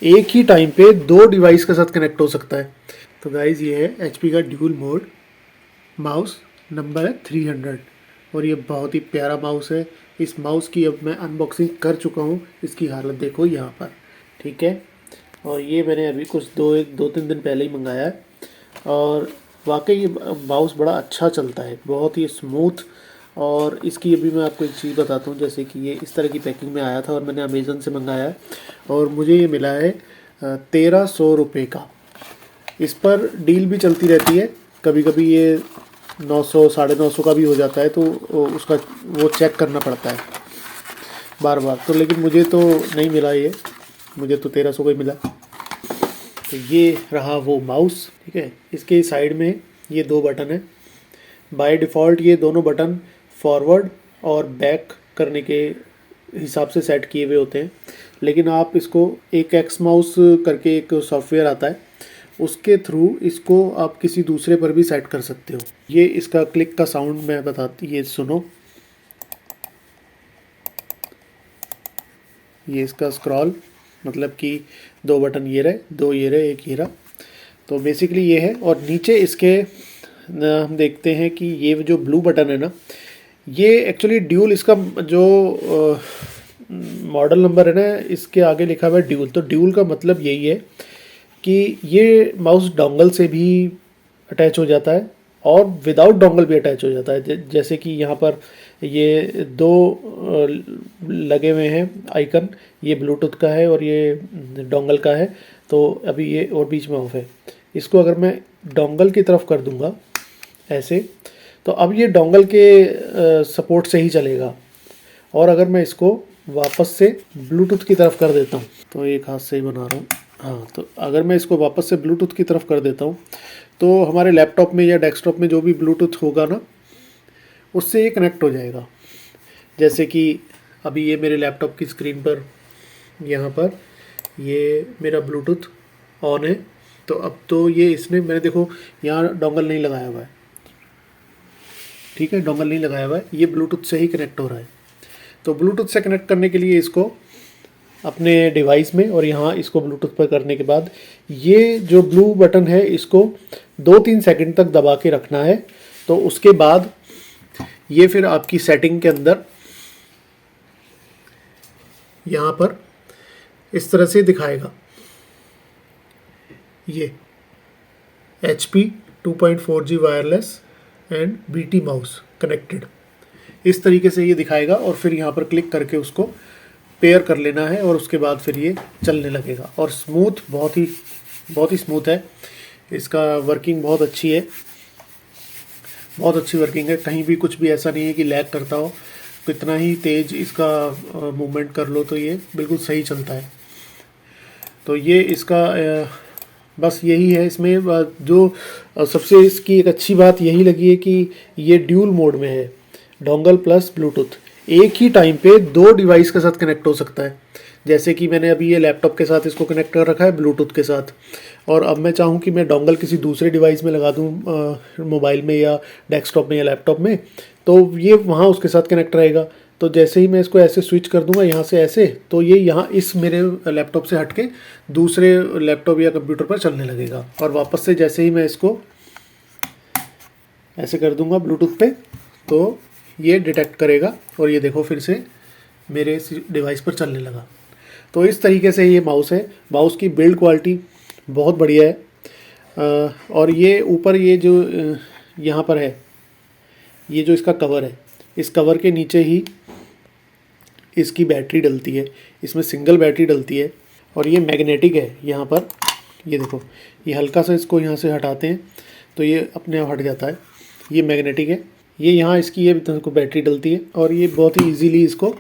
एक ही टाइम पे 2 डिवाइस के साथ कनेक्ट हो सकता है। तो गाइज ये है HP का ड्यूल मोड माउस, नंबर है 300 और ये बहुत ही प्यारा माउस है। इस माउस की अब मैं अनबॉक्सिंग कर चुका हूँ, इसकी हालत देखो यहाँ पर, ठीक है। और ये मैंने अभी कुछ 2-3 दिन पहले ही मंगाया है और वाकई ये माउस बड़ा अच्छा चलता है, बहुत ही स्मूथ। और इसकी अभी मैं आपको एक चीज़ बताता हूँ, जैसे कि ये इस तरह की पैकिंग में आया था और मैंने अमेज़न से मंगाया है और मुझे ये मिला है 1300 रुपये का। इस पर डील भी चलती रहती है, कभी कभी ये 900 950 का भी हो जाता है, तो उसका वो चेक करना पड़ता है बार बार। तो लेकिन मुझे तो नहीं मिला ये, मुझे तो 1300 का ही मिला। तो ये रहा वो माउस, ठीक है। इसके साइड में ये 2 बटन है। बाय डिफ़ॉल्ट ये दोनों बटन फॉरवर्ड और बैक करने के हिसाब से सेट किए हुए होते हैं, लेकिन आप इसको एक एक्स माउस करके एक सॉफ्टवेयर आता है, उसके थ्रू इसको आप किसी दूसरे पर भी सेट कर सकते हो। ये इसका क्लिक का साउंड मैं बताती, ये सुनो, ये इसका स्क्रॉल, मतलब कि 2 बटन ये रहे, 2 ये रहे, 1 ये रहा। तो बेसिकली ये है। और नीचे इसके हम देखते हैं कि ये जो ब्लू बटन है ना, ये एक्चुअली ड्यूल, इसका जो मॉडल नंबर है ना, इसके आगे लिखा हुआ है ड्यूल। तो ड्यूल का मतलब यही है कि ये माउस डोंगल से भी अटैच हो जाता है और विदाउट डोंगल भी अटैच हो जाता है। जैसे कि यहाँ पर ये 2 लगे हुए हैं आइकन, ये ब्लूटूथ का है और ये डोंगल का है। तो अभी ये और बीच में ऑफ है। इसको अगर मैं डोंगल की तरफ कर दूंगा ऐसे, तो अब ये डोंगल के सपोर्ट से ही चलेगा। और अगर मैं इसको वापस से ब्लूटूथ की तरफ कर देता हूँ, तो एक हाथ से ही बना रहा हूँ, हाँ, तो अगर मैं इसको वापस से ब्लूटूथ की तरफ कर देता हूँ, तो हमारे लैपटॉप में या डेस्कटॉप में जो भी ब्लूटूथ होगा ना, उससे ये कनेक्ट हो जाएगा। जैसे कि अभी ये मेरे लैपटॉप की स्क्रीन पर, यहाँ पर ये मेरा ब्लूटूथ ऑन है। तो अब तो ये इसने, मैंने देखो यहाँ डोंगल नहीं लगाया हुआ है, ठीक है, डोंगल नहीं लगाया हुआ है, ये ब्लूटूथ से ही कनेक्ट हो रहा है। तो ब्लूटूथ से कनेक्ट करने के लिए इसको अपने डिवाइस में, और यहाँ इसको ब्लूटूथ पर करने के बाद ये जो ब्लू बटन है, इसको 2-3 सेकंड तक दबा के रखना है। तो उसके बाद ये फिर आपकी सेटिंग के अंदर यहाँ पर इस तरह से दिखाएगा, ये HP 2.4G wireless and BT mouse connected, इस तरीके से ये दिखाएगा। और फिर यहाँ पर क्लिक करके उसको पेयर कर लेना है और उसके बाद फिर ये चलने लगेगा। और स्मूथ, बहुत ही स्मूथ है, इसका वर्किंग बहुत अच्छी है, बहुत अच्छी वर्किंग है। कहीं भी कुछ भी ऐसा नहीं है कि लैग करता हो, कितना ही तेज़ इसका मूवमेंट कर लो तो ये बिल्कुल सही चलता है। तो ये इसका बस यही है इसमें। जो सबसे इसकी एक अच्छी बात यही लगी है कि ये ड्यूल मोड में है, डोंगल प्लस ब्लूटूथ, एक ही टाइम पे 2 डिवाइस के साथ कनेक्ट हो सकता है। जैसे कि मैंने अभी ये लैपटॉप के साथ इसको कनेक्ट कर रखा है ब्लूटूथ के साथ, और अब मैं चाहूँ कि मैं डोंगल किसी दूसरे डिवाइस में लगा दूँ, मोबाइल में या डेस्कटॉप में या लैपटॉप में, तो ये वहाँ उसके साथ कनेक्ट रहेगा। तो जैसे ही मैं इसको ऐसे स्विच कर दूंगा यहाँ से ऐसे, तो ये यहाँ इस मेरे लैपटॉप से हटके दूसरे लैपटॉप या कंप्यूटर पर चलने लगेगा। और वापस से जैसे ही मैं इसको ऐसे कर दूंगा ब्लूटूथ पे, तो ये डिटेक्ट करेगा और ये देखो फिर से मेरे डिवाइस पर चलने लगा। तो इस तरीके से ये माउस है। माउस की बिल्ड क्वालिटी बहुत बढ़िया है। और ये ऊपर ये जो यहाँ पर है, ये जो इसका कवर है, इस कवर के नीचे ही इसकी बैटरी डलती है। इसमें सिंगल बैटरी डलती है और ये मैग्नेटिक है। यहाँ पर ये देखो, ये हल्का सा इसको यहाँ से हटाते हैं तो ये अपने आप हट जाता है। ये मैग्नेटिक है। ये यहाँ इसकी ये को बैटरी डलती है और ये बहुत ही इजीली इसको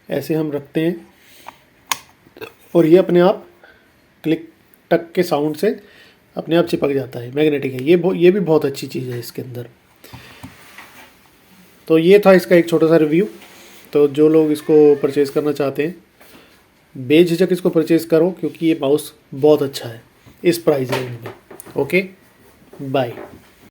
ऐसे हम रखते हैं और ये अपने आप क्लिक टक के साउंड से अपने आप चिपक जाता है। मैग्नेटिक है ये भी बहुत अच्छी चीज़ है इसके अंदर। तो ये था इसका एक छोटा सा रिव्यू। तो जो लोग इसको परचेज़ करना चाहते हैं, बेझिझक इसको परचेज़ करो, क्योंकि ये माउस बहुत अच्छा है इस प्राइस रेंज में। Okay, bye.